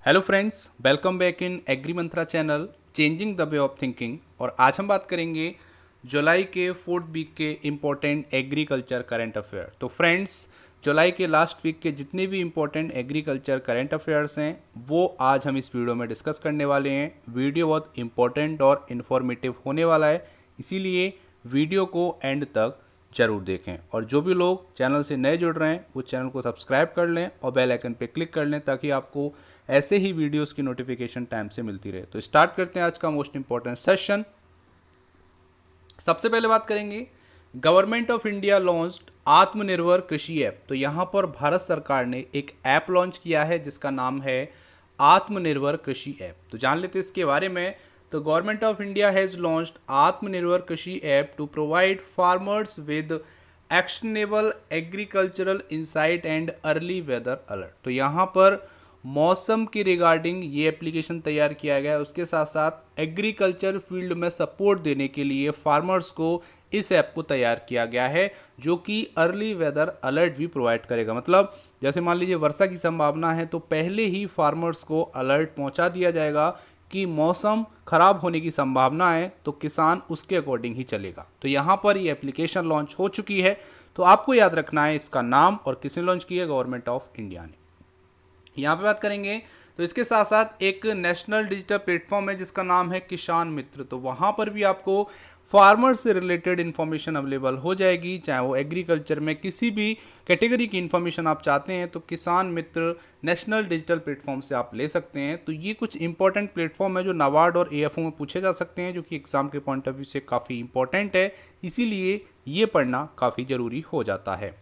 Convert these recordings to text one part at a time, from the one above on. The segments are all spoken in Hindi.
Hello friends, welcome back in agree Mantra channel changing the way of thinking. और आज हम बात करेंगे जुलाई के 4th वीक के इम्पोर्टेंट एग्रीकल्चर करंट अफेयर। तो फ्रेंड्स, जुलाई के लास्ट वीक के जितने भी इम्पोर्टेंट एग्रीकल्चर करंट अफेयर्स हैं वो आज हम इस वीडियो में डिस्कस करने वाले हैं। वीडियो बहुत इंपॉर्टेंट और इन्फॉर्मेटिव होने वाला है, इसीलिए वीडियो को एंड तक जरूर देखें। और जो भी लोग चैनल से नए जुड़ रहे हैं वो चैनल को सब्सक्राइब कर लें और बेल आइकन पे क्लिक कर लें ताकि आपको ऐसे ही वीडियोस की नोटिफिकेशन टाइम से मिलती रहे। तो स्टार्ट करते हैं आज का मोस्ट इंपॉर्टेंट सेशन। सबसे पहले बात करेंगे, government of India launched Atmanirbhar Krishi app. तो यहाँ पर भारत सरकार ने एक ऐप लॉन्च किया है जिसका नाम है आत्मनिर्भर कृषि ऐप। तो जान लेते हैं इसके बारे में। तो government of India has launched Atmanirbhar Krishi app to provide farmers with actionable agricultural insight and early weather alert. तो यहाँ पर मौसम की रिगार्डिंग ये एप्लीकेशन तैयार किया गया है। उसके साथ साथ एग्रीकल्चर फील्ड में सपोर्ट देने के लिए फार्मर्स को इस ऐप को तैयार किया गया है जो कि अर्ली वेदर अलर्ट भी प्रोवाइड करेगा। मतलब जैसे मान लीजिए वर्षा की संभावना है तो पहले ही फार्मर्स को अलर्ट पहुंचा दिया जाएगा कि मौसम खराब होने की संभावना है, तो किसान उसके अकॉर्डिंग ही चलेगा। तो यहाँ पर ये एप्लीकेशन लॉन्च हो चुकी है। तो आपको याद रखना है इसका नाम और किसने लॉन्च किया है, गवर्नमेंट ऑफ इंडिया ने। यहाँ पे बात करेंगे तो इसके साथ साथ एक नेशनल डिजिटल प्लेटफॉर्म है जिसका नाम है किसान मित्र। तो वहाँ पर भी आपको फार्मर से रिलेटेड इन्फॉर्मेशन अवेलेबल हो जाएगी, चाहे वो एग्रीकल्चर में किसी भी कैटेगरी की इन्फॉर्मेशन आप चाहते हैं तो किसान मित्र नेशनल डिजिटल प्लेटफॉर्म से आप ले सकते हैं। तो ये कुछ इंपॉर्टेंट प्लेटफॉर्म है जो नाबार्ड और एएफओ में पूछे जा सकते हैं, जो कि एग्जाम के पॉइंट ऑफ व्यू से काफ़ी इंपॉर्टेंट है, इसीलिए ये पढ़ना काफ़ी ज़रूरी हो जाता है।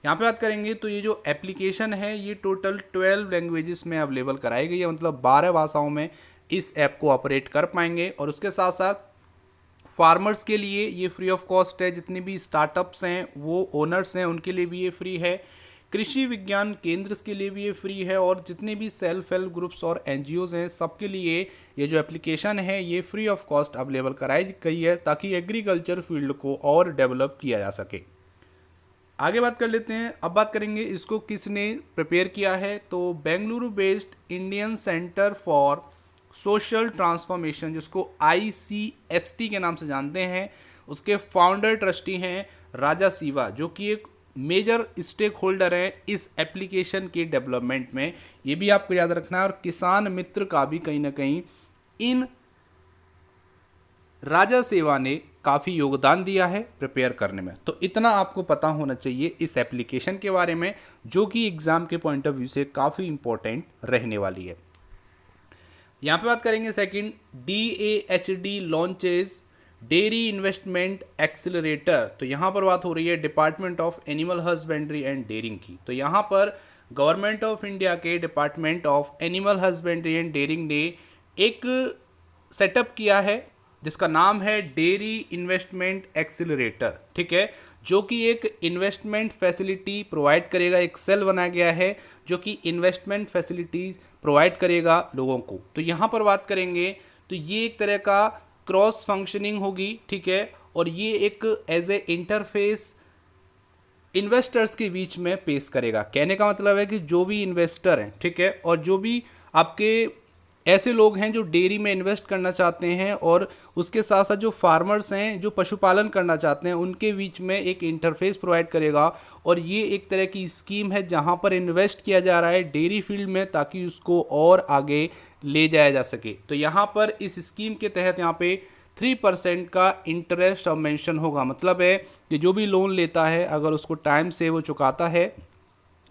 यहाँ पे बात करेंगे तो ये जो एप्लीकेशन है ये टोटल 12 लैंग्वेजेस में अवेलेबल कराई गई है, मतलब 12 भाषाओं में इस ऐप को ऑपरेट कर पाएंगे। और उसके साथ साथ फार्मर्स के लिए ये फ्री ऑफ कॉस्ट है, जितने भी स्टार्टअप्स हैं वो ओनर्स हैं उनके लिए भी ये फ्री है, कृषि विज्ञान केंद्र के लिए भी ये फ्री है, और जितने भी सेल्फ हेल्प ग्रुप्स और एनजीओज हैं सबके लिए ये जो एप्लीकेशन है ये फ्री ऑफ कॉस्ट अवेलेबल कराई गई है ताकि एग्रीकल्चर फील्ड को और डेवलप किया जा सके। आगे बात कर लेते हैं। अब बात करेंगे इसको किसने प्रिपेयर किया है। तो Bengaluru based Indian centre for social transformation, जिसको ICST के नाम से जानते हैं, उसके फाउंडर ट्रस्टी हैं राजा सीवा, जो कि एक मेजर स्टेक होल्डर है इस एप्लीकेशन के डेवलपमेंट में। ये भी आपको याद रखना है। और किसान मित्र का भी कहीं ना कहीं इन राजा सेवा ने काफ़ी योगदान दिया है प्रिपेयर करने में। तो इतना आपको पता होना चाहिए इस एप्लीकेशन के बारे में, जो कि एग्जाम के पॉइंट ऑफ व्यू से काफ़ी इंपॉर्टेंट रहने वाली है। यहाँ पे बात करेंगे second, DAHD launches dairy investment accelerator. तो यहाँ पर बात हो रही है department of animal husbandry and dairying की। तो यहाँ पर गवर्नमेंट ऑफ इंडिया के department of animal husbandry and dairying ने एक सेटअप किया है जिसका नाम है डेयरी इन्वेस्टमेंट एक्सिलरेटर, ठीक है, जो कि एक इन्वेस्टमेंट फैसिलिटी प्रोवाइड करेगा। एक सेल बनाया गया है जो कि इन्वेस्टमेंट फैसिलिटीज प्रोवाइड करेगा लोगों को। तो यहाँ पर बात करेंगे तो ये एक तरह का क्रॉस फंक्शनिंग होगी, ठीक है, और ये एक एज ए इंटरफेस इन्वेस्टर्स के बीच में पेश करेगा। कहने का मतलब है कि जो भी इन्वेस्टर हैं, ठीक है, और जो भी आपके ऐसे लोग हैं जो डेयरी में इन्वेस्ट करना चाहते हैं और उसके साथ साथ जो फार्मर्स हैं जो पशुपालन करना चाहते हैं, उनके बीच में एक इंटरफेस प्रोवाइड करेगा। और ये एक तरह की स्कीम है जहां पर इन्वेस्ट किया जा रहा है डेयरी फील्ड में ताकि उसको और आगे ले जाया जा सके। तो यहाँ पर इस स्कीम के तहत यहाँ पे 3% का इंटरेस्ट अब मेंशन होगा। मतलब है कि जो भी लोन लेता है अगर उसको टाइम से वो चुकाता है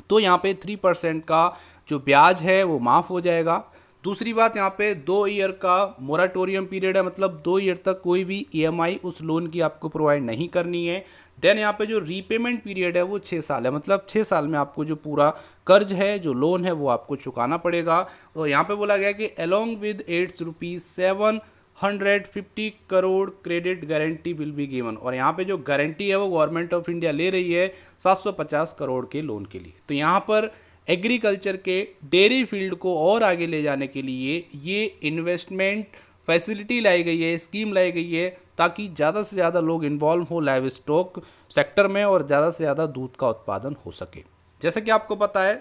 तो यहाँ पे 3% का जो ब्याज है वो माफ़ हो जाएगा। दूसरी बात, यहाँ पे 2 ईयर का मोराटोरियम पीरियड है, मतलब 2 ईयर तक कोई भी EMI उस लोन की आपको प्रोवाइड नहीं करनी है। देन यहाँ पे जो रीपेमेंट पीरियड है वो 6 साल है, मतलब 6 साल में आपको जो पूरा कर्ज है जो लोन है वो आपको चुकाना पड़ेगा। तो यहाँ पे बोला गया कि अलोंग विद एट्स rupees 750 crore credit guarantee will be given. और यहाँ पे जो गारंटी है वो गवर्नमेंट ऑफ इंडिया ले रही है 750 करोड़ के लोन के लिए। तो यहाँ पर एग्रीकल्चर के डेयरी फील्ड को और आगे ले जाने के लिए ये इन्वेस्टमेंट फैसिलिटी लाई गई है, स्कीम लाई गई है ताकि ज़्यादा से ज़्यादा लोग इन्वॉल्व हो लाइव स्टॉक सेक्टर में और ज़्यादा से ज़्यादा दूध का उत्पादन हो सके। जैसे कि आपको पता है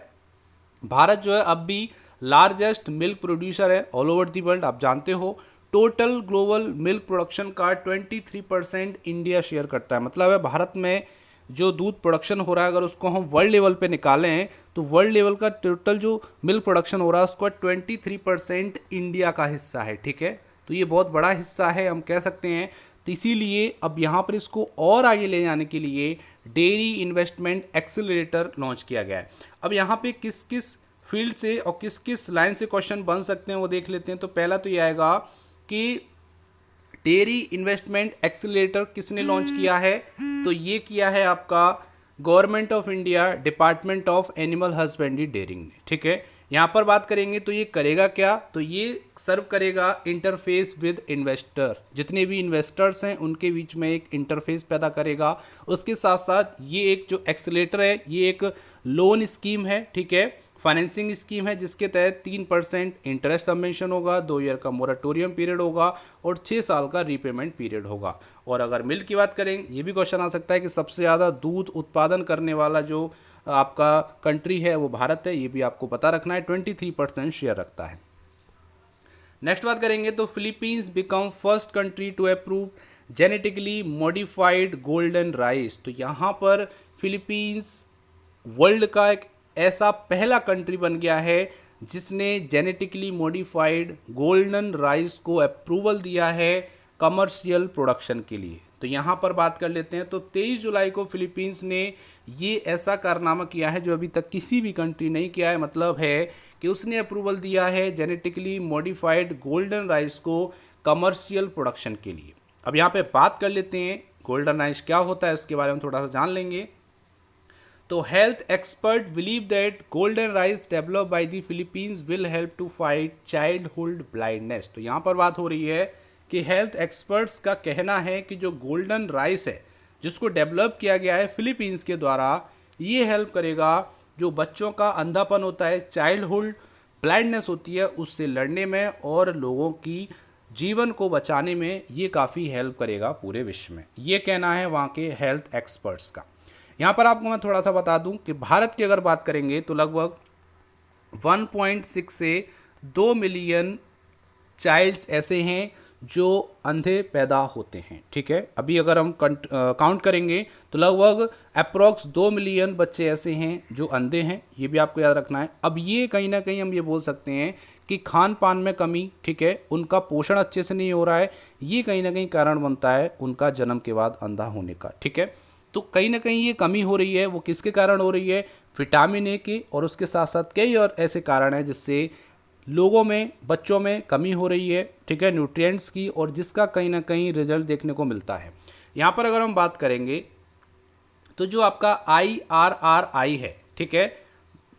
भारत जो है अब भी लार्जेस्ट मिल्क प्रोड्यूसर है ऑल ओवर दी वर्ल्ड, आप जानते हो। टोटल ग्लोबल मिल्क प्रोडक्शन का 23% इंडिया शेयर करता है। मतलब है भारत में जो दूध प्रोडक्शन हो रहा है, अगर उसको हम वर्ल्ड लेवल पे निकालें तो वर्ल्ड लेवल का टोटल जो मिल्क प्रोडक्शन हो रहा है उसका 23% इंडिया का हिस्सा है, ठीक है। तो ये बहुत बड़ा हिस्सा है हम कह सकते हैं। तो इसीलिए अब यहाँ पर इसको और आगे ले जाने के लिए डेयरी इन्वेस्टमेंट एक्सेलरेटर लॉन्च किया गया है। अब यहाँ पे किस किस फील्ड से और किस किस लाइन से क्वेश्चन बन सकते हैं वो देख लेते हैं। तो पहला तो ये आएगा कि डेयरी इन्वेस्टमेंट एक्सेलरेटर किसने लॉन्च किया है, तो ये किया है आपका government of India, department of animal husbandry dairying ने, ठीक है। यहाँ पर बात करेंगे तो ये करेगा क्या, तो ये सर्व करेगा इंटरफेस विद इन्वेस्टर, जितने भी इन्वेस्टर्स हैं उनके बीच में एक इंटरफेस पैदा करेगा। उसके साथ साथ ये एक जो एक्सेलरेटर है ये एक लोन स्कीम है, ठीक है, फाइनेंसिंग स्कीम है, जिसके तहत 3% इंटरेस्ट सबवेंशन होगा, 2 ईयर का मोरेटोरियम पीरियड होगा और 6 साल का रीपेमेंट पीरियड होगा। और अगर मिल्क की बात करें, ये भी क्वेश्चन आ सकता है कि सबसे ज़्यादा दूध उत्पादन करने वाला जो आपका कंट्री है वो भारत है, ये भी आपको पता रखना है, 23% शेयर रखता है। नेक्स्ट बात करेंगे तो Philippines become first country to approve genetically modified golden rice. तो यहाँ पर फिलीपींस वर्ल्ड का एक ऐसा पहला कंट्री बन गया है जिसने जेनेटिकली मॉडिफाइड गोल्डन राइस को अप्रूवल दिया है कमर्शियल प्रोडक्शन के लिए। तो यहाँ पर बात कर लेते हैं। तो 23 जुलाई को फिलीपींस ने ये ऐसा कारनामा किया है जो अभी तक किसी भी कंट्री नहीं किया है। मतलब है कि उसने अप्रूवल दिया है जेनेटिकली मॉडिफाइड गोल्डन राइस को कमर्शियल प्रोडक्शन के लिए। अब यहाँ पे बात कर लेते हैं गोल्डन राइस क्या होता है, उसके बारे में थोड़ा सा जान लेंगे। तो health expert believe that golden rice develop by the Philippines will help to fight childhood blindness. तो यहाँ पर बात हो रही है कि हेल्थ एक्सपर्ट्स का कहना है कि जो गोल्डन राइस है जिसको डेवलप किया गया है फिलीपींस के द्वारा, ये हेल्प करेगा जो बच्चों का अंधापन होता है, चाइल्डहुड ब्लाइंडनेस होती है, उससे लड़ने में और लोगों की जीवन को बचाने में ये काफ़ी हेल्प करेगा पूरे विश्व में। ये कहना है वहाँ के हेल्थ एक्सपर्ट्स का। यहाँ पर आपको मैं थोड़ा सा बता दूं कि भारत की अगर बात करेंगे तो लगभग 1.6 से 2 मिलियन चाइल्ड्स ऐसे हैं जो अंधे पैदा होते हैं, ठीक है। अभी अगर हम काउंट करेंगे तो लगभग अप्रॉक्स 2 मिलियन बच्चे ऐसे हैं जो अंधे हैं, ये भी आपको याद रखना है। अब ये कहीं ना कहीं हम ये बोल सकते हैं कि खान पान में कमी, ठीक है, उनका पोषण अच्छे से नहीं हो रहा है, ये कहीं ना कहीं कारण बनता है उनका जन्म के बाद अंधा होने का, ठीक है। तो कहीं ना कहीं ये कमी हो रही है, वो किसके कारण हो रही है, विटामिन ए के, और उसके साथ साथ कई और ऐसे कारण हैं जिससे लोगों में, बच्चों में कमी हो रही है, ठीक है, न्यूट्रिएंट्स की, और जिसका कहीं ना कहीं रिजल्ट देखने को मिलता है। यहाँ पर अगर हम बात करेंगे तो जो आपका IRRI है, ठीक है,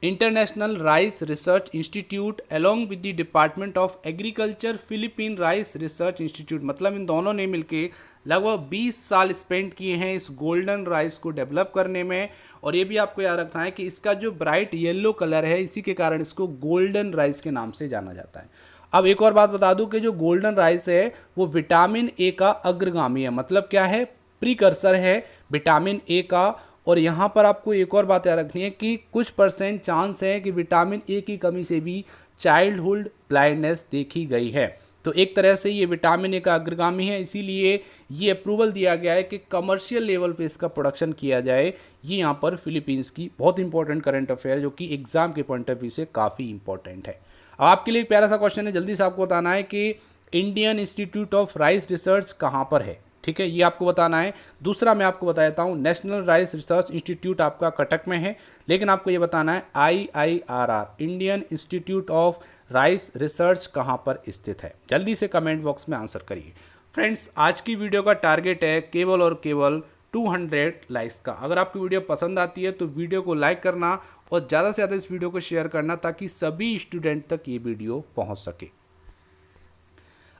international rice research institute along with the department of agriculture Philippine rice research institute, मतलब इन दोनों ने मिलके लगभग 20 साल स्पेंड किए हैं इस गोल्डन राइस को डेवलप करने में। और ये भी आपको याद रखना है कि इसका जो ब्राइट येलो कलर है, इसी के कारण इसको गोल्डन राइस के नाम से जाना जाता है। अब एक और बात बता दूं कि जो गोल्डन राइस है वो विटामिन ए का अग्रगामी है, मतलब क्या है, प्रीकर्सर है विटामिन ए का। और यहाँ पर आपको एक और बात याद रखनी है कि कुछ % चांस है कि विटामिन ए की कमी से भी चाइल्डहुड ब्लाइंडनेस देखी गई है। तो एक तरह से ये विटामिन ए का अग्रगामी है, इसीलिए ये अप्रूवल दिया गया है कि कमर्शियल लेवल पे इसका प्रोडक्शन किया जाए। ये यहाँ पर फिलीपींस की बहुत इंपॉर्टेंट करंट अफेयर, जो कि एग्जाम के पॉइंट ऑफ व्यू से काफ़ी इंपॉर्टेंट है। अब आपके लिए एक प्यारा सा क्वेश्चन है, जल्दी से आपको बताना है कि Indian institute of rice research कहाँ पर है, ठीक है, ये आपको बताना है। दूसरा मैं आपको बता देता हूँ, नेशनल राइस रिसर्च इंस्टीट्यूट आपका कटक में है, लेकिन आपको ये बताना है IIRR, Indian institute of rice research कहाँ पर स्थित है। जल्दी से कमेंट बॉक्स में आंसर करिए। फ्रेंड्स, आज की वीडियो का टारगेट है केवल और केवल 200 लाइक्स का। अगर आपकी वीडियो पसंद आती है तो वीडियो को लाइक करना और ज़्यादा से ज़्यादा इस वीडियो को शेयर करना, ताकि सभी स्टूडेंट तक ये वीडियो पहुँच सके।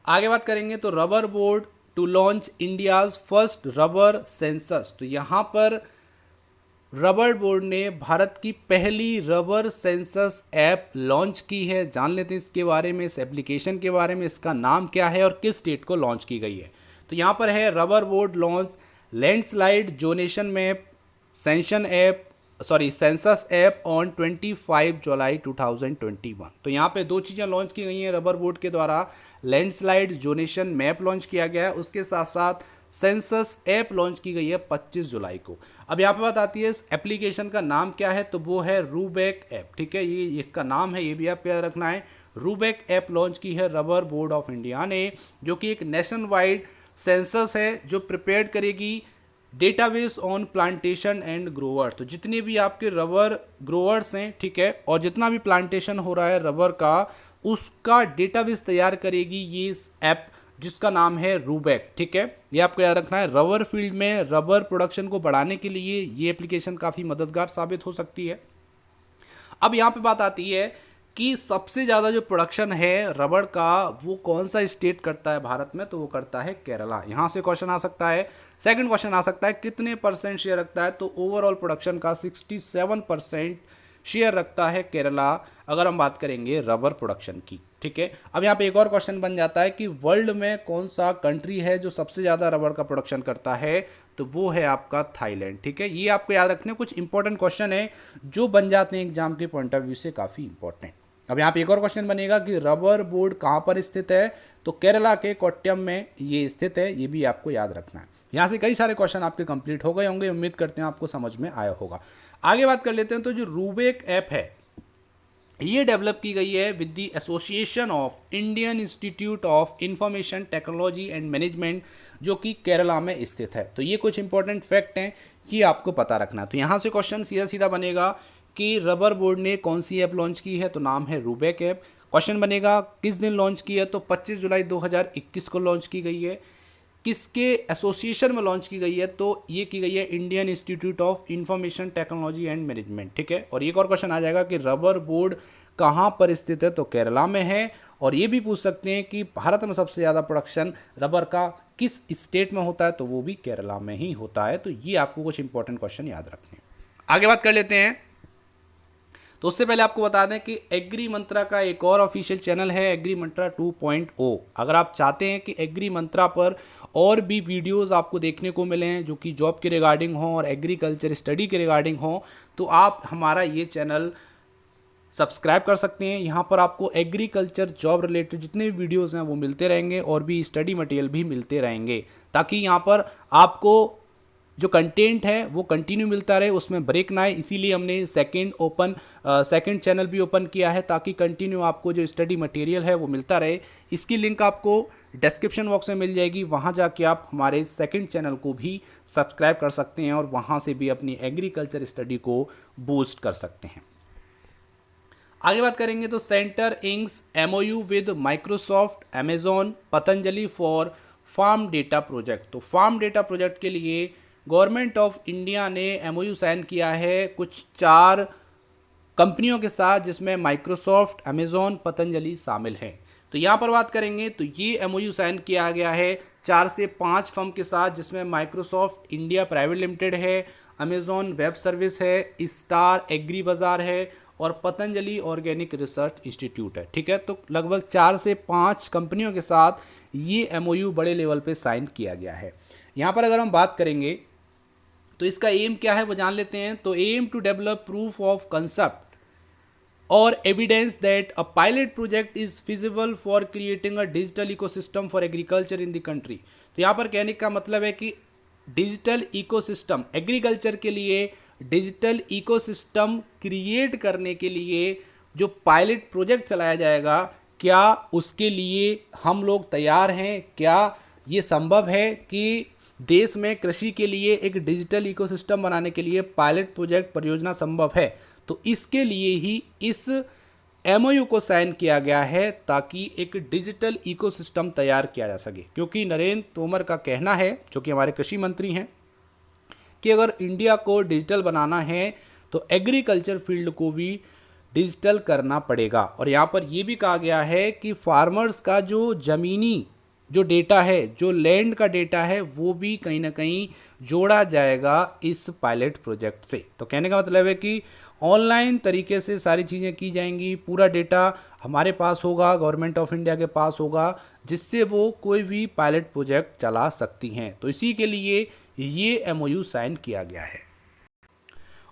आगे बात करेंगे तो rubber board to launch India's first rubber census. तो यहाँ पर रबर बोर्ड ने भारत की पहली रबर सेंसस ऐप लॉन्च की है। जान लेते हैं इसके बारे में, इस एप्लीकेशन के बारे में, इसका नाम क्या है और किस स्टेट को लॉन्च की गई है। तो यहाँ पर है rubber board launch landslide zonation map, सेंशन app, sorry census app on 25 July 2021। तो यहाँ पे दो चीज़ें लॉन्च की गई हैं रबर बोर्ड के द्वारा। लैंडस्लाइड जोनेशन मैप लॉन्च किया गया है, उसके साथ साथ सेंसस ऐप लॉन्च की गई है 25 जुलाई को। अब यहाँ पे बात आती है इस एप्लीकेशन का नाम क्या है, तो वो है रूबेक ऐप। ठीक है, ये इसका नाम है, ये भी आपको याद रखना है। रूबेक ऐप लॉन्च की है रबर बोर्ड ऑफ इंडिया ने, जो कि एक नेशन वाइड सेंसस है जो प्रिपेयर करेगी database on plantation and Grover. तो जितने भी आपके रबर ग्रोवर्स हैं, ठीक है, और जितना भी प्लांटेशन हो रहा है रबर का, उसका डेटाबेस तैयार करेगी ये ऐप जिसका नाम है रूबेक। ठीक है, ये आपको याद रखना है। रबर फील्ड में रबर प्रोडक्शन को बढ़ाने के लिए ये एप्लीकेशन काफ़ी मददगार साबित हो सकती है। अब यहाँ पे बात आती है कि सबसे ज़्यादा जो प्रोडक्शन है रबड़ का वो कौन सा स्टेट करता है भारत में, तो वो करता है केरला। यहाँ से क्वेश्चन आ सकता है। सेकंड क्वेश्चन आ सकता है कितने परसेंट शेयर रखता है, तो ओवरऑल प्रोडक्शन का 67% शेयर रखता है केरला, अगर हम बात करेंगे रबर प्रोडक्शन की। ठीक है, अब यहाँ पे एक और क्वेश्चन बन जाता है कि वर्ल्ड में कौन सा कंट्री है जो सबसे ज़्यादा रबर का प्रोडक्शन करता है, तो वो है आपका थाईलैंड। ठीक है, ये आपको याद रखने कुछ इंपॉर्टेंट क्वेश्चन है जो बन जाते हैं एग्जाम के पॉइंट ऑफ व्यू से काफ़ी इंपॉर्टेंट। अब यहाँ पे एक और क्वेश्चन बनेगा कि रबर बोर्ड कहाँ पर स्थित है, तो केरला के कोट्टयम में ये स्थित है, ये भी आपको याद रखना है। यहाँ से कई सारे क्वेश्चन आपके कंप्लीट हो गए होंगे, उम्मीद करते हैं आपको समझ में आया होगा। आगे बात कर लेते हैं, तो जो रूबेक ऐप है ये डेवलप की गई है with the association of Indian institute of information technology and management, जो कि केरला में स्थित है। तो ये कुछ इंपॉर्टेंट फैक्ट हैं कि आपको पता रखना है। तो यहाँ से क्वेश्चन सीधा सीधा बनेगा कि रबर बोर्ड ने कौन सी ऐप लॉन्च की है, तो नाम है रूबेक ऐप। क्वेश्चन बनेगा किस दिन लॉन्च की है, तो 25 जुलाई 2021 को लॉन्च की गई है। किसके एसोसिएशन में लॉन्च की गई है, तो ये की गई है Indian institute of information technology and management. ठीक है, और एक और क्वेश्चन आ जाएगा कि रबर बोर्ड कहाँ पर स्थित है, तो केरला में है। और ये भी पूछ सकते हैं कि भारत में सबसे ज़्यादा प्रोडक्शन रबर का किस स्टेट में होता है, तो वो भी केरला में ही होता है। तो ये आपको कुछ इंपॉर्टेंट क्वेश्चन याद रखने हैं। आगे बात कर लेते हैं, तो उससे पहले आपको बता दें कि एग्री मंत्रा का एक और ऑफिशियल चैनल है, एग्री मंत्रा 2.0। अगर आप चाहते हैं कि एग्री मंत्रा पर और भी वीडियोस आपको देखने को मिलें जो कि जॉब के रिगार्डिंग हो और एग्रीकल्चर स्टडी के रिगार्डिंग हो, तो आप हमारा ये चैनल सब्सक्राइब कर सकते हैं। यहाँ पर आपको एग्रीकल्चर जॉब रिलेटेड जितने भी वीडियोस हैं वो मिलते रहेंगे और भी स्टडी मटेरियल भी मिलते रहेंगे, ताकि यहाँ पर आपको जो कंटेंट है वो कंटिन्यू मिलता रहे, उसमें ब्रेक ना आए। इसीलिए हमने सेकंड चैनल भी ओपन किया है, ताकि कंटिन्यू आपको जो स्टडी मटेरियल है वो मिलता रहे। इसकी लिंक आपको डिस्क्रिप्शन बॉक्स में मिल जाएगी, वहाँ जाके आप हमारे सेकंड चैनल को भी सब्सक्राइब कर सकते हैं और वहाँ से भी अपनी एग्रीकल्चर स्टडी को बूस्ट कर सकते हैं। आगे बात करेंगे तो centre inks MOU with Microsoft, Amazon, Patanjali for farm data project. तो फार्म डेटा प्रोजेक्ट के लिए गवर्नमेंट ऑफ इंडिया ने MOU साइन किया है कुछ 4 कंपनियों के साथ, जिसमें माइक्रोसॉफ्ट, अमेजॉन, पतंजलि शामिल हैं। तो यहाँ पर बात करेंगे तो ये MOU साइन किया गया है 4 से 5 फर्म के साथ, जिसमें माइक्रोसॉफ्ट इंडिया प्राइवेट लिमिटेड है, अमेजॉन वेब सर्विस है, स्टार एग्री बाजार है और पतंजलि ऑर्गेनिक रिसर्च इंस्टीट्यूट है। ठीक है, तो लगभग 4 से 5 कंपनियों के साथ ये MOU बड़े लेवल पे साइन किया गया है। यहाँ पर अगर हम बात करेंगे तो इसका एम क्या है वो जान लेते हैं। तो aim to develop proof of concept और evidence that a pilot project is feasible for creating a digital ecosystem for agriculture in the country. तो यहाँ पर कहने का मतलब है कि डिजिटल इकोसिस्टम एग्रीकल्चर के लिए डिजिटल इकोसिस्टम क्रिएट करने के लिए जो पायलट प्रोजेक्ट चलाया जाएगा, क्या उसके लिए हम लोग तैयार हैं? क्या ये संभव है कि देश में कृषि के लिए एक डिजिटल इकोसिस्टम बनाने के लिए पायलट प्रोजेक्ट परियोजना संभव है? तो इसके लिए ही इस MOU को साइन किया गया है, ताकि एक डिजिटल इकोसिस्टम तैयार किया जा सके। क्योंकि नरेंद्र तोमर का कहना है, जो कि हमारे कृषि मंत्री हैं, कि अगर इंडिया को डिजिटल बनाना है तो एग्रीकल्चर फील्ड को भी डिजिटल करना पड़ेगा। और यहाँ पर यह भी कहा गया है कि फार्मर्स का जो ज़मीनी जो डेटा है, जो लैंड का डेटा है, वो भी कहीं ना कहीं जोड़ा जाएगा इस पायलट प्रोजेक्ट से। तो कहने का मतलब है कि ऑनलाइन तरीके से सारी चीज़ें की जाएंगी, पूरा डेटा हमारे पास होगा, गवर्नमेंट ऑफ इंडिया के पास होगा, जिससे वो कोई भी पायलट प्रोजेक्ट चला सकती हैं। तो इसी के लिए ये MOU साइन किया गया है।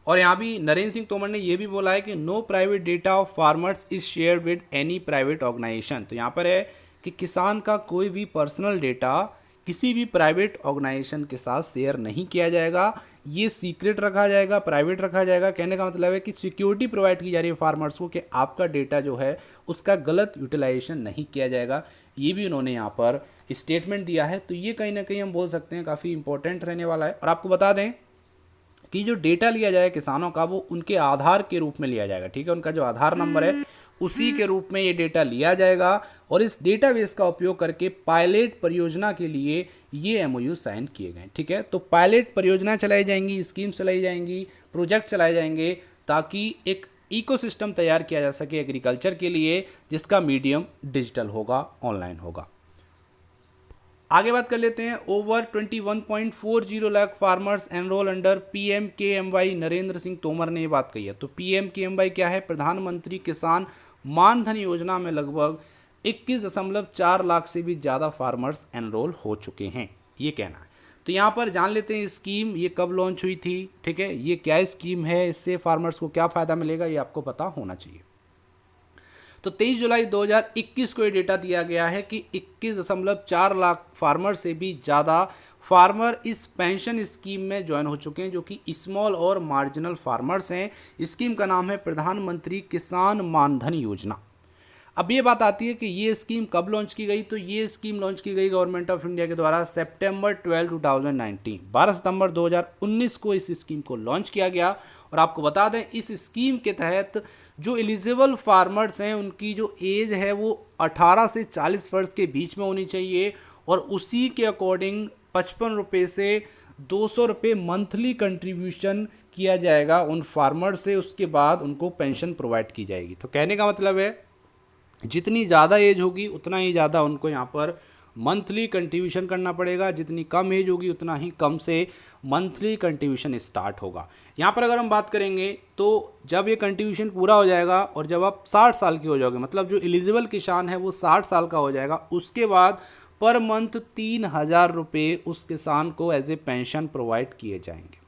और यहाँ भी नरेंद्र सिंह तोमर ने ये भी बोला है कि no private data of farmers is share with any private organisation. तो यहाँ पर है कि किसान का कोई भी पर्सनल डेटा किसी भी प्राइवेट ऑर्गेनाइजेशन के साथ शेयर नहीं किया जाएगा, ये सीक्रेट रखा जाएगा, प्राइवेट रखा जाएगा। कहने का मतलब है कि सिक्योरिटी प्रोवाइड की जा रही है फार्मर्स को कि आपका डेटा जो है उसका गलत यूटिलाइजेशन नहीं किया जाएगा। ये भी उन्होंने यहाँ पर स्टेटमेंट दिया है। तो ये कहीं ना कहीं हम बोल सकते हैं काफ़ी इंपॉर्टेंट रहने वाला है। और आपको बता दें कि जो डेटा लिया जाए किसानों का वो उनके आधार के रूप में लिया जाएगा, ठीक है, उनका जो आधार नंबर है उसी के रूप में ये डेटा लिया जाएगा। और इस डेटाबेस का उपयोग करके पायलट परियोजना के लिए ये एमओयू साइन किए गए, ठीक है। तो पायलट परियोजना चलाई जाएंगी, स्कीम चलाई जाएंगी, प्रोजेक्ट चलाए जाएंगे ताकि एक इकोसिस्टम तैयार किया जा सके एग्रीकल्चर के लिए, जिसका मीडियम डिजिटल होगा, ऑनलाइन होगा। आगे बात कर लेते हैं। Over 21.40 lakh farmers enrol under PMKMY। Narendra Singh Tomar ने ये बात कही है। तो PMKMY क्या है? प्रधानमंत्री किसान मानधन योजना में लगभग 21.4 लाख से भी ज़्यादा फार्मर्स एनरोल हो चुके हैं, ये कहना है। तो यहाँ पर जान लेते हैं स्कीम ये कब लॉन्च हुई थी, ठीक है, ये क्या स्कीम है, इससे फार्मर्स को क्या फ़ायदा मिलेगा, ये आपको पता होना चाहिए। तो 23 जुलाई 2021 को ये डेटा दिया गया है कि 21.4 लाख फार्मर से भी ज़्यादा फार्मर इस पेंशन स्कीम में ज्वाइन हो चुके हैं, जो कि स्मॉल और मार्जिनल फार्मर्स हैं। स्कीम का नाम है प्रधानमंत्री किसान मानधन योजना। अब ये बात आती है कि ये स्कीम कब लॉन्च की गई। तो ये स्कीम लॉन्च की गई गवर्नमेंट ऑफ इंडिया के द्वारा सितंबर 12, 2019, 12 सितंबर 2019 को इस स्कीम को लॉन्च किया गया। और आपको बता दें इस स्कीम के तहत जो एलिजिबल फार्मर्स हैं उनकी जो एज है वो 18 से 40 वर्ष के बीच में होनी चाहिए, और उसी के अकॉर्डिंग 55 रुपये से 200 रुपये मंथली कंट्रीब्यूशन किया जाएगा उन फार्मर से। उसके बाद उनको पेंशन प्रोवाइड की जाएगी। तो कहने का मतलब है जितनी ज़्यादा एज होगी उतना ही ज़्यादा उनको यहाँ पर मंथली कंट्रीब्यूशन करना पड़ेगा, जितनी कम एज होगी उतना ही कम से मंथली कंट्रीब्यूशन स्टार्ट होगा। यहाँ पर अगर हम बात करेंगे तो जब ये कंट्रीब्यूशन पूरा हो जाएगा और जब आप 60 साल की हो जाओगे, मतलब जो एलिजिबल किसान है वो 60 साल का हो जाएगा, उसके बाद पर मंथ 3,000 रुपये उस किसान को एज ए पेंशन प्रोवाइड किए जाएंगे।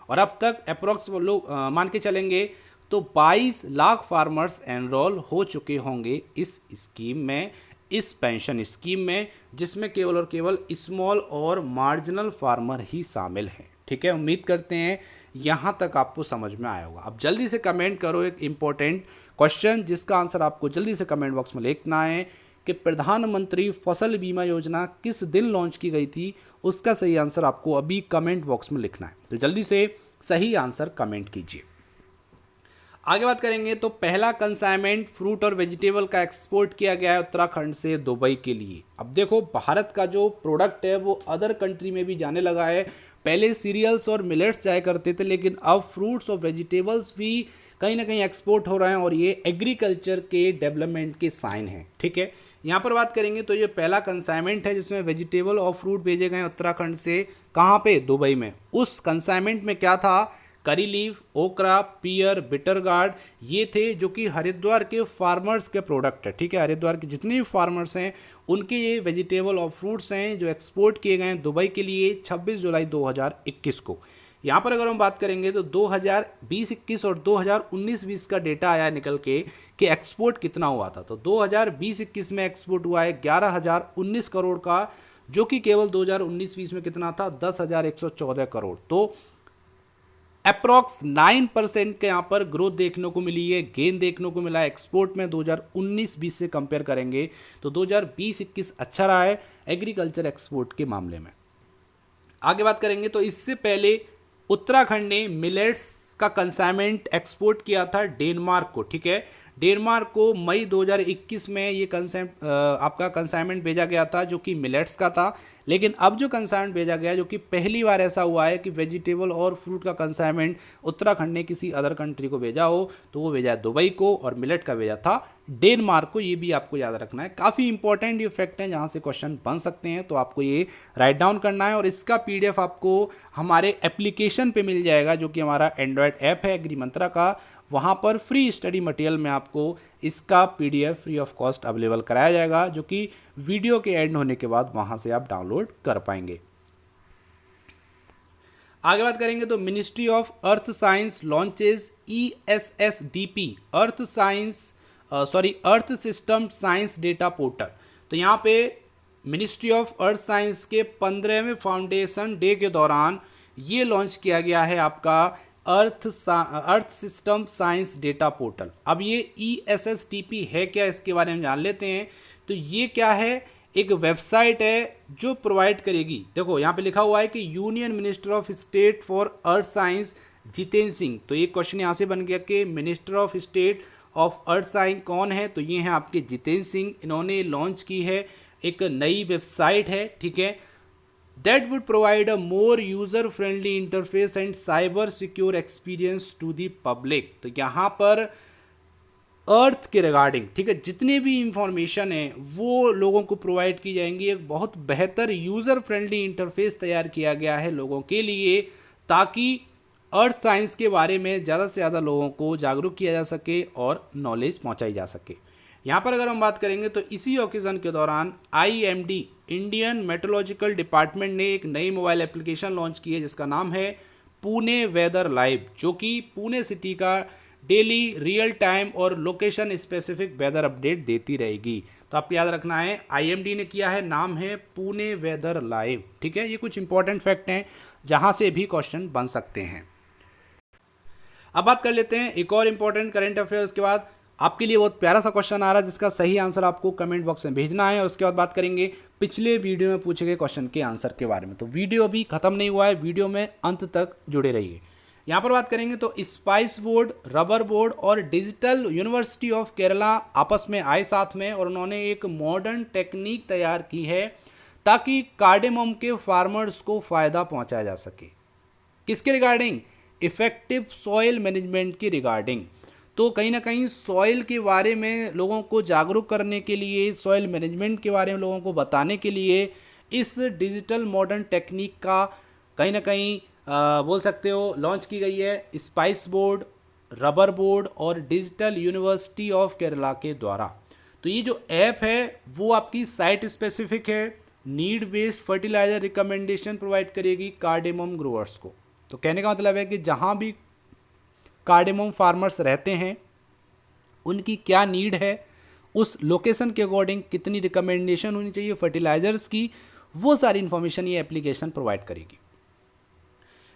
और अब तक अप्रोक्स लोग मान के चलेंगे तो 22 लाख फार्मर्स एनरोल हो चुके होंगे इस स्कीम में, इस पेंशन स्कीम में, जिसमें केवल और केवल स्मॉल और मार्जिनल फार्मर ही शामिल हैं, ठीक है। उम्मीद करते हैं यहाँ तक आपको समझ में आया होगा। अब जल्दी से कमेंट करो एक इम्पोर्टेंट क्वेश्चन जिसका आंसर आपको जल्दी से कमेंट बॉक्स में लिखना है कि प्रधानमंत्री फसल बीमा योजना किस दिन लॉन्च की गई थी। उसका सही आंसर आपको अभी कमेंट बॉक्स में लिखना है। तो जल्दी से सही आंसर कमेंट कीजिए। आगे बात करेंगे तो पहला कंसाइनमेंट फ्रूट और वेजिटेबल का एक्सपोर्ट किया गया है उत्तराखंड से दुबई के लिए। अब देखो भारत का जो प्रोडक्ट है वो अदर कंट्री में भी जाने लगा है। पहले सीरियल्स और मिलेट्स जाया करते थे, लेकिन अब फ्रूट्स और वेजिटेबल्स भी कहीं ना कहीं एक्सपोर्ट हो रहे हैं, और ये एग्रीकल्चर के डेवलपमेंट के साइन हैं, ठीक है। यहाँ पर बात करेंगे तो ये पहला कंसाइनमेंट है जिसमें वेजिटेबल और फ्रूट भेजे गए उत्तराखंड से, कहाँ पे? दुबई में। उस कंसाइनमेंट में क्या था? करी लीफ, ओकरा, पियर, बिटर गार्ड, ये थे जो कि हरिद्वार के फार्मर्स के प्रोडक्ट है, ठीक है। हरिद्वार के जितने भी फार्मर्स हैं उनके ये वेजिटेबल और फ्रूट्स हैं जो एक्सपोर्ट किए गए हैं दुबई के लिए 26 जुलाई 2021 को। यहाँ पर अगर हम बात करेंगे तो 2020-21 और 2019-20 का डेटा आया निकल के कि एक्सपोर्ट कितना हुआ था। तो 2020-21 में एक्सपोर्ट हुआ है 11,019 करोड़ का, जो कि केवल 2019-20 में कितना था? 10,114 करोड़। तो अप्रॉक्स 9% के यहाँ पर ग्रोथ देखने को मिली है, गेन देखने को मिला है एक्सपोर्ट में 2019-20 से कंपेयर करेंगे तो 2020-21 अच्छा रहा है एग्रीकल्चर एक्सपोर्ट के मामले में। आगे बात करेंगे तो इससे पहले उत्तराखंड ने मिलेट्स का कंसाइनमेंट एक्सपोर्ट किया था डेनमार्क को, ठीक है। डेनमार्क को मई 2021 में ये आपका कंसाइनमेंट भेजा गया था जो कि मिलेट्स का था। लेकिन अब जो कंसाइनमेंट भेजा गया, जो कि पहली बार ऐसा हुआ है कि वेजिटेबल और फ्रूट का कंसाइनमेंट उत्तराखंड ने किसी अदर कंट्री को भेजा हो, तो वो भेजा दुबई को, और मिलेट का भेजा था डेनमार्क को। ये भी आपको याद रखना है, काफ़ी इंपॉर्टेंट ये फैक्ट हैं जहाँ से क्वेश्चन बन सकते हैं, तो आपको ये राइट डाउन करना है। और इसका PDF आपको हमारे एप्लीकेशन पे मिल जाएगा जो कि हमारा एंड्रॉयड ऐप है एग्री मंत्रा का। वहाँ पर फ्री स्टडी मटेरियल में आपको इसका PDF free of cost available कराया जाएगा, जो कि वीडियो के एंड होने के बाद वहाँ से आप डाउनलोड कर पाएंगे। आगे बात करेंगे तो ministry of earth science launches ESSDP earth system science data portal. तो यहाँ पे मिनिस्ट्री ऑफ अर्थ साइंस के 15वें फाउंडेशन डे के दौरान ये लॉन्च किया गया है आपका earth system science data portal. अब ये ESSDP है क्या, इसके बारे में जान लेते हैं। तो ये क्या है, एक वेबसाइट है जो प्रोवाइड करेगी, देखो यहाँ पे लिखा हुआ है कि union minister of state for earth science Jitendra Singh. तो ये क्वेश्चन यहाँ से बन गया कि minister of state of earth science कौन है, तो ये हैं आपके जितेंद्र सिंह। इन्होंने लॉन्च की है एक नई वेबसाइट है, ठीक है, that would provide a more user friendly interface and cyber secure experience to the public. तो यहाँ पर अर्थ के रिगार्डिंग, ठीक है, जितने भी इंफॉर्मेशन है वो लोगों को प्रोवाइड की जाएंगी। एक बहुत बेहतर यूज़र फ्रेंडली इंटरफेस तैयार किया गया है लोगों के लिए, ताकि अर्थ साइंस के बारे में ज़्यादा से ज़्यादा लोगों को जागरूक किया जा सके और नॉलेज पहुंचाई जा सके। यहाँ पर अगर हम बात करेंगे तो इसी ओकेज़न के दौरान IMD इंडियन मेट्रोलॉजिकल डिपार्टमेंट ने एक नई मोबाइल एप्लीकेशन लॉन्च की है जिसका नाम है पुणे वेदर लाइव, जो कि पुणे सिटी का डेली रियल टाइम और लोकेशन स्पेसिफिक वेदर अपडेट देती रहेगी। तो आपको याद रखना है IMD ने किया है, नाम है पुणे वेदर लाइव, ठीक है। ये कुछ इंपॉर्टेंट फैक्ट हैं जहां से भी क्वेश्चन बन सकते हैं। अब बात कर लेते हैं एक और इंपॉर्टेंट करंट अफेयर्स के बाद आपके लिए बहुत प्यारा सा क्वेश्चन आ रहा है जिसका सही आंसर आपको कमेंट बॉक्स में भेजना है। और उसके बाद बात करेंगे पिछले वीडियो में पूछे गए क्वेश्चन के आंसर के बारे में। तो वीडियो अभी खत्म नहीं हुआ है, वीडियो में अंत तक जुड़े रहिए। यहाँ पर बात करेंगे तो स्पाइस बोर्ड, रबर बोर्ड और डिजिटल यूनिवर्सिटी ऑफ केरला आपस में आए साथ में, और उन्होंने एक मॉडर्न टेक्निक तैयार की है ताकि कार्डेमम के फार्मर्स को फ़ायदा पहुंचाया जा सके। किसके रिगार्डिंग? इफेक्टिव सॉइल मैनेजमेंट की रिगार्डिंग। तो कहीं ना कहीं सॉइल के बारे में लोगों को जागरूक करने के लिए, सॉइल मैनेजमेंट के बारे में लोगों को बताने के लिए इस डिजिटल मॉडर्न टेक्निक का कहीं ना कहीं बोल सकते हो लॉन्च की गई है स्पाइस बोर्ड, रबर बोर्ड और डिजिटल यूनिवर्सिटी ऑफ केरला के द्वारा। तो ये जो ऐप है वो आपकी साइट स्पेसिफिक है, need based fertiliser recommendation provide करेगी कार्डेमम ग्रोअर्स को। तो कहने का मतलब है कि जहाँ भी कार्डेमम फार्मर्स रहते हैं उनकी क्या नीड है, उस लोकेशन के अकॉर्डिंग कितनी रिकमेंडेशन होनी चाहिए फर्टिलाइजर्स की, वो सारी इन्फॉर्मेशन ये एप्लीकेशन प्रोवाइड करेगी।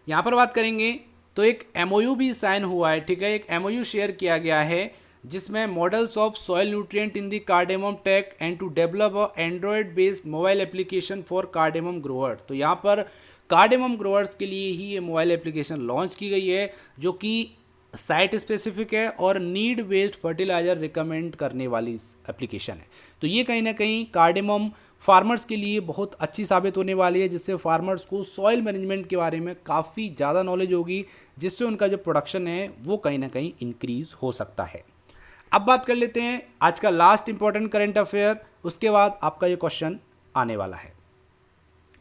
यहाँ पर बात करेंगे तो एक MOU भी साइन हुआ है, ठीक है, एक MOU शेयर किया गया है जिसमें models of soil nutrient in the cardamom tech and to develop a android based mobile application for cardamom grower. तो यहाँ पर कार्डेमम ग्रोअर्स के लिए ही ये मोबाइल एप्लीकेशन लॉन्च की गई है जो कि साइट स्पेसिफिक है और नीड बेस्ड फर्टिलाइजर रिकमेंड करने वाली एप्लीकेशन है। तो ये कहीं ना कहीं कार्डेमम फार्मर्स के लिए बहुत अच्छी साबित होने वाली है, जिससे फार्मर्स को सॉइल मैनेजमेंट के बारे में काफ़ी ज़्यादा नॉलेज होगी, जिससे उनका जो प्रोडक्शन है वो कहीं ना कहीं इंक्रीज हो सकता है। अब बात कर लेते हैं आज का लास्ट इंपॉर्टेंट करंट अफेयर, उसके बाद आपका ये क्वेश्चन आने वाला है।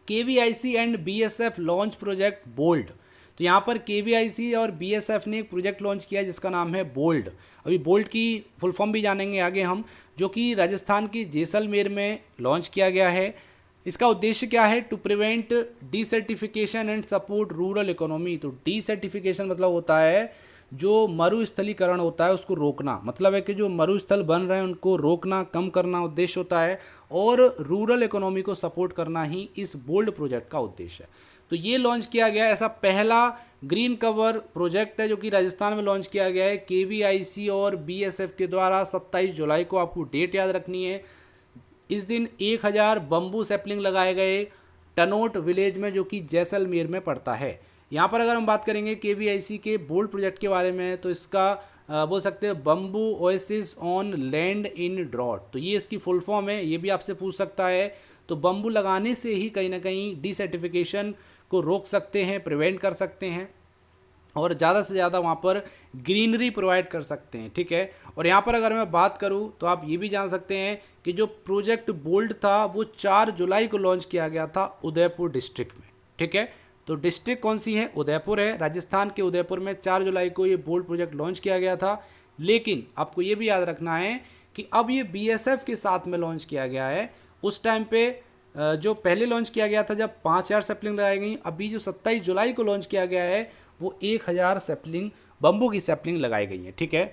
KVIC and BSF launch project bold. तो यहाँ पर KVIC और BSF ने एक प्रोजेक्ट लॉन्च किया है जिसका नाम है बोल्ड। अभी बोल्ड की फुल फॉर्म भी जानेंगे आगे हम, जो कि राजस्थान की जैसलमेर में लॉन्च किया गया है। इसका उद्देश्य क्या है? To prevent desertification and support rural economy. तो डीसर्टिफिकेशन मतलब होता है जो मरुस्थलीकरण होता है उसको रोकना, मतलब है कि जो मरुस्थल बन रहे हैं उनको रोकना, कम करना उद्देश्य होता है, और रूरल इकोनॉमी को सपोर्ट करना ही इस बोल्ड प्रोजेक्ट का उद्देश्य है। तो ये लॉन्च किया गया ऐसा पहला ग्रीन कवर प्रोजेक्ट है जो कि राजस्थान में लॉन्च किया गया है KVIC और BSF के द्वारा। 27 जुलाई को आपको डेट याद रखनी है। इस दिन 1000 बम्बू सैपलिंग लगाए गए टनोट विलेज में, जो कि जैसलमेर में पड़ता है। यहाँ पर अगर हम बात करेंगे KVIC के बोल्ड प्रोजेक्ट के बारे में, तो इसका बोल सकते हैं bamboo oasis on land in drought. तो ये इसकी फुल फॉर्म है, ये भी आपसे पूछ सकता है। तो बम्बू लगाने से ही कहीं ना कहीं डीसर्टिफिकेशन को रोक सकते हैं, प्रिवेंट कर सकते हैं, और ज़्यादा से ज़्यादा वहाँ पर ग्रीनरी प्रोवाइड कर सकते हैं, ठीक है। और यहाँ पर अगर मैं बात करूँ तो आप ये भी जान सकते हैं कि जो प्रोजेक्ट बोल्ड था वो 4 जुलाई को लॉन्च किया गया था उदयपुर डिस्ट्रिक्ट में, ठीक है। तो डिस्ट्रिक्ट कौन सी है? उदयपुर है। राजस्थान के उदयपुर में 4 जुलाई को ये बोल्ड प्रोजेक्ट लॉन्च किया गया था। लेकिन आपको ये भी याद रखना है कि अब ये BSF के साथ में लॉन्च किया गया है। उस टाइम पे जो पहले लॉन्च किया गया था जब 5000 सैपलिंग लगाई गई, अभी जो 27 जुलाई को लॉन्च किया गया है वो 1000 सैपलिंग बम्बू की सैपलिंग लगाई गई है। ठीक है,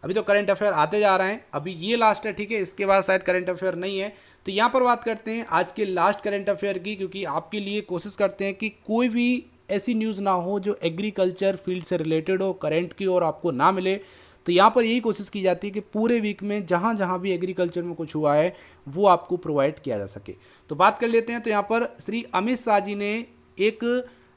अभी तो करंट अफेयर आते जा रहे हैं, अभी ये लास्ट है। ठीक है, इसके बाद शायद करंट अफेयर नहीं है। तो यहाँ पर बात करते हैं आज के लास्ट करंट अफेयर की, क्योंकि आपके लिए कोशिश करते हैं कि कोई भी ऐसी न्यूज़ ना हो जो एग्रीकल्चर फील्ड से रिलेटेड हो, करंट की और आपको ना मिले। तो यहाँ पर यही कोशिश की जाती है कि पूरे वीक में जहाँ जहाँ भी एग्रीकल्चर में कुछ हुआ है वो आपको प्रोवाइड किया जा सके। तो बात कर लेते हैं। तो यहाँ पर श्री अमित शाह जी ने एक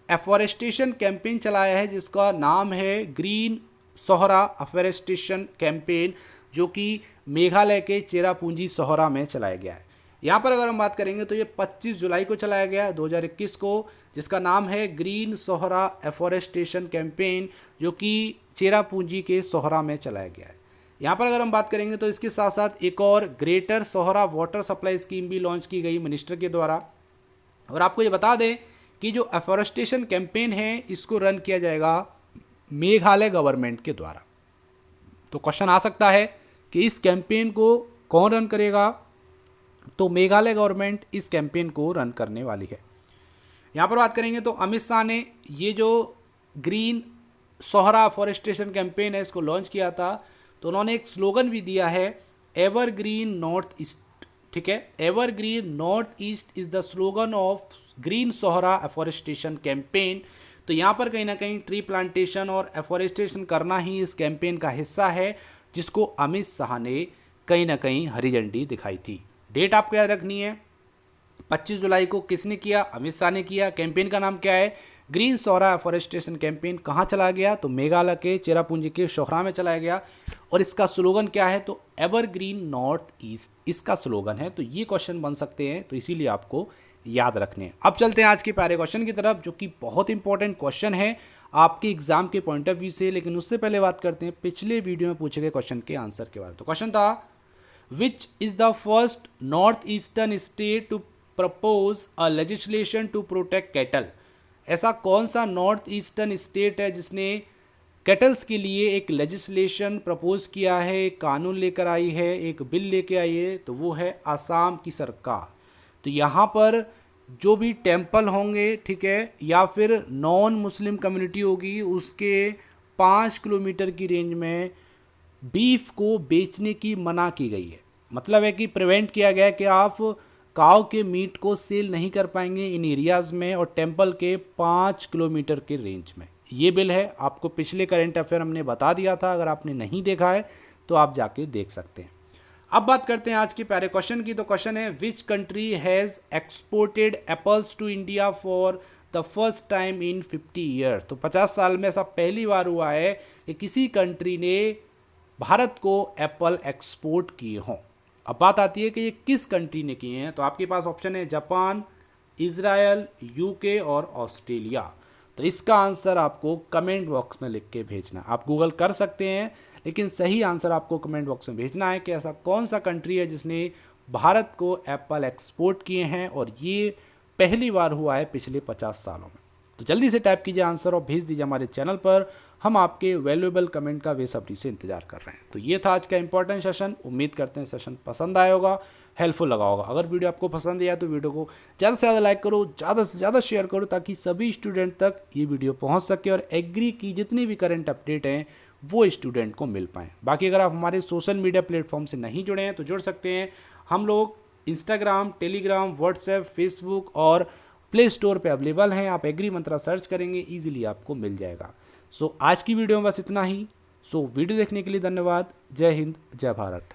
एफॉरेस्टेशन कैंपेन चलाया है जिसका नाम है ग्रीन सोहरा एफॉरेस्टेशन कैंपेन, जो कि मेघालय के चेरापूंजी सोहरा में चलाया गया है। यहाँ पर अगर हम बात करेंगे तो ये 25 जुलाई को चलाया गया है 2021 को, जिसका नाम है ग्रीन सोहरा एफॉरेस्टेशन कैंपेन, जो कि चेरापूंजी के सोहरा में चलाया गया है। यहाँ पर अगर हम बात करेंगे तो इसके साथ साथ एक और greater Sohra water supply scheme भी लॉन्च की गई मिनिस्टर के द्वारा। और आपको ये बता दें कि जो एफॉरेस्टेशन कैंपेन है इसको रन किया जाएगा मेघालय गवर्नमेंट के द्वारा। तो क्वेश्चन आ सकता है कि इस कैंपेन को कौन रन करेगा, तो मेघालय गवर्नमेंट इस कैंपेन को रन करने वाली है। यहाँ पर बात करेंगे तो अमित शाह ने ये जो ग्रीन सोहरा फॉरेस्टेशन कैंपेन है इसको लॉन्च किया था, तो उन्होंने एक स्लोगन भी दिया है, एवरग्रीन नॉर्थ ईस्ट। ठीक है, evergreen north east is the slogan of green Sohra afforestation campaign. तो यहाँ पर कहीं ना कहीं ट्री प्लांटेशन और एफॉरेस्टेशन करना ही इस कैंपेन का हिस्सा है, जिसको अमित शाह ने कहीं ना कहीं हरी झंडी दिखाई थी। डेट आपको याद रखनी है, 25 जुलाई को किसने किया, अमित शाह ने किया। कैंपेन का नाम क्या है, ग्रीन सोहरा एफॉरेस्टेशन कैंपेन। कहाँ चला गया, तो मेघालय के चेरापूंजी के सोहरा में चलाया गया। और इसका स्लोगन क्या है, तो एवरग्रीन नॉर्थ ईस्ट इसका स्लोगन है। तो ये क्वेश्चन बन सकते हैं, तो इसीलिए आपको याद रखने हैं। अब चलते हैं आज के प्यारे क्वेश्चन की तरफ, जो कि बहुत इंपॉर्टेंट क्वेश्चन है आपके एग्जाम के पॉइंट ऑफ व्यू से। लेकिन उससे पहले बात करते हैं पिछले वीडियो में पूछे गए क्वेश्चन के आंसर के बारे में। तो क्वेश्चन था, which is the first north eastern state to propose a legislation to protect cattle. ऐसा कौन सा नॉर्थ ईस्टर्न स्टेट है जिसने कैटल्स के लिए एक लेजिस्लेशन प्रपोज किया है, एक कानून लेकर आई है, एक बिल लेकर आई है, तो वो है आसाम की सरकार। तो यहाँ पर जो भी टेम्पल होंगे, ठीक है, या फिर नॉन मुस्लिम कम्युनिटी होगी, उसके 5 किलोमीटर की रेंज में बीफ को बेचने की मना की गई है। मतलब है कि प्रिवेंट किया गया है कि आप काऊ के मीट को सेल नहीं कर पाएंगे इन एरियाज़ में और टेम्पल के 5 किलोमीटर के रेंज में। ये बिल है, आपको पिछले करंट अफेयर हमने बता दिया था, अगर आपने नहीं देखा है तो आप जाके देख सकते हैं। अब बात करते हैं आज के प्यारे क्वेश्चन की। तो क्वेश्चन है, which country has exported apples to India for the first time in 50 year. तो 50 साल में ऐसा पहली बार हुआ है कि किसी कंट्री ने भारत को एप्पल एक्सपोर्ट किए हों। अब बात आती है कि ये किस कंट्री ने किए हैं। तो आपके पास ऑप्शन है जापान, इजराइल, यूके और ऑस्ट्रेलिया। तो इसका आंसर आपको कमेंट बॉक्स में लिख के भेजना। आप गूगल कर सकते हैं, लेकिन सही आंसर आपको कमेंट बॉक्स में भेजना है कि ऐसा कौन सा कंट्री है जिसने भारत को एप्पल एक्सपोर्ट किए हैं, और ये पहली बार हुआ है पिछले 50 सालों में। तो जल्दी से टाइप कीजिए आंसर और भेज दीजिए हमारे चैनल पर। हम आपके वैल्यूएबल कमेंट का बेसब्री से इंतजार कर रहे हैं। तो ये था आज का इंपॉर्टेंट सेशन। उम्मीद करते हैं सेशन पसंद आया होगा, हेल्पफुल लगा होगा। अगर वीडियो आपको पसंद आया तो वीडियो को ज़्यादा से ज़्यादा लाइक करो, ज़्यादा से ज़्यादा शेयर करो, ताकि सभी स्टूडेंट तक ये वीडियो पहुंच सके और एग्री की जितनी भी करंट अपडेट हैं वो स्टूडेंट को मिल पाएँ। बाकी अगर आप हमारे सोशल मीडिया प्लेटफॉर्म से नहीं जुड़े हैं तो जुड़ सकते हैं। हम लोग इंस्टाग्राम, टेलीग्राम, व्हाट्सएप, फेसबुक और प्ले स्टोर पे अवेलेबल हैं। आप एग्री मंत्रा सर्च करेंगे, ईजिली आपको मिल जाएगा। सो आज की वीडियो में बस इतना ही। सो वीडियो देखने के लिए धन्यवाद। जय हिंद, जय भारत।